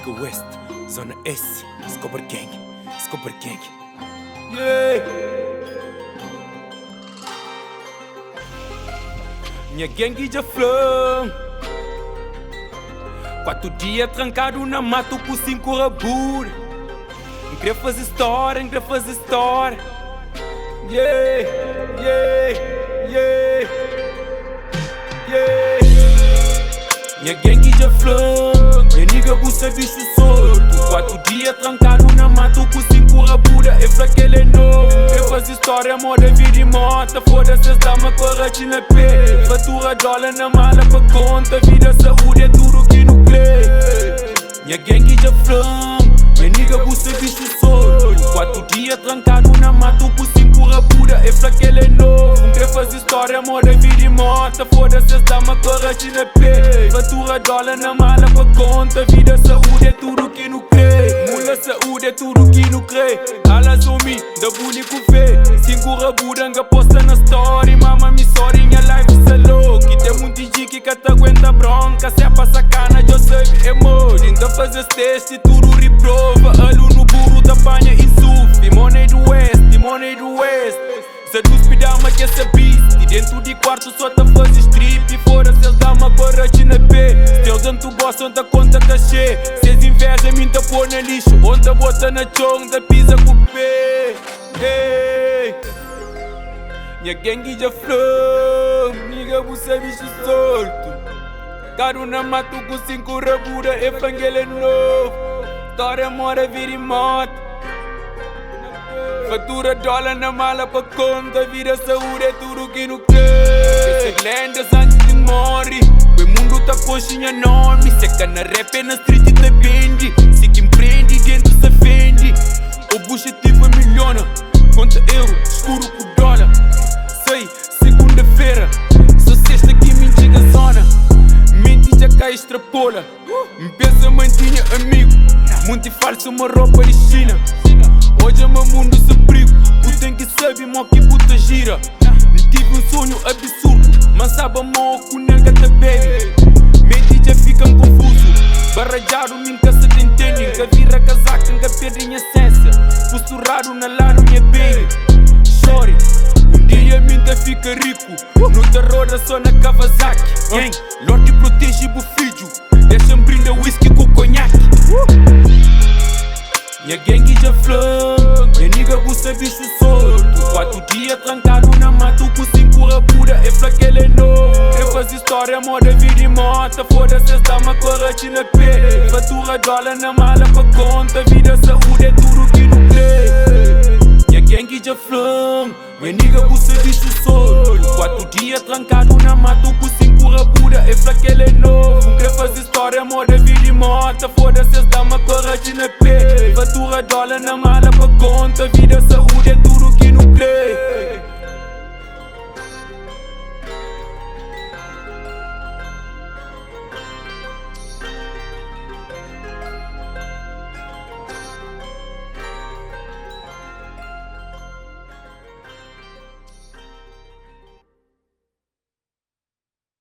Nigga West, Zona S, Scoper Gang, Scoper Gang. Yeah! Minha gangue já flão. 4 dias trancado na mato com 5 rabura. Não queria fazer história, não queria fazer história. Yeah, yeah, yeah, yeah. Minha gangue já flão. Minha nigga buça bicho solto. 4 dias trancado na mato com 5 rabura. É pra que ele é novo. Quer fazer história, moda, vida e mota. Foda-se, dá-me correte na pé. Fatura dólar na mala pra conta. Vida, saúde, é tudo que não crê. Minha gangue já flama. Minha nigga buça bicho solto. 4 dias trancado na mato com 5 rabura. É pra que ele é novo. Quer fazer história, moda, vida e mota. Foda-se, dá-me correte na pé. Fatura dólar na mala pra conta. Vida, saúde, é tudo que não crê. Mula, saúde, é tudo que não crê. Alas homem, da bullying com fé. 5 rabura, anga posta na story. Mama, me sorry, minha life é louca. E tem muito gente que te aguenta bronca. Se é pra sacana, eu sei, é mod. Ainda fazes teste, tudo reprova. Aluno burro, te apanha e sufre. Money do West, money do West. Se dos pidama que essa beast. E dentro de quarto só te faz strip. E fora se eles dá uma coragem na pé. Se teus anto boss, onde a conta tá cheia. Se eles invejam, me te pôr na lixo. Onde a bota na chong, da pisa com o pé. Hey. Minha gangue já flou. Nigga, você é bicho solto. Caro na mato com 5 rabura. Evangelho novo. História, mora, vira e moto. Fatura dólar na mala pra conta. Vida, saúde, é tudo que não crê. Essas lendas antes de morrer. O mundo tá coxinha enorme. Seca na rap é na street e te vende. Se que empreende dentro se ofende. O objetivo é milhona. Conta euro, escuro com dólar. Sei, segunda-feira. Só sexta que me chega a zona. Mente já cai extrapola. Me pensa mantinha amigo. Muito falso, uma roupa de China. Hoje é meu mundo se perigo. Putem que sabe, mó que puta gira. Tive um sonho absurdo, mas sabe a mó que nega te baby. Mente já ficam confuso. Barrajado, nunca se te entende. Nunca vira casaca, nunca perde minha essência. Posturado na lado, minha baby. Sorry, um dia minha fica rico. No terror é só na Kawasaki. Gang, Lorde protege o filho. Deixa-me brindar whisky com conhaque. Minha gangue já flou. Minha nigga buça bicho solto. 4 dias trancado na mato com 5 rabura. É pra que ele é novo. Quer fazer história, moda, vida e mota. Foda-se, dá-me coragem na pé. Fatura dólar na mala pra conta. Vida, saúde, é tudo que não crê. Minha gangue já flama. Minha nigga buça bicho solto. 4 dias trancado na mato com 5 rabura. É pra que ele é novo. Quer fazer história, moda, vida e mota. Foda-se, dá-me coragem na pé. Fatura dólar na mala pra conta. Vida, saúde, é tudo que não crê.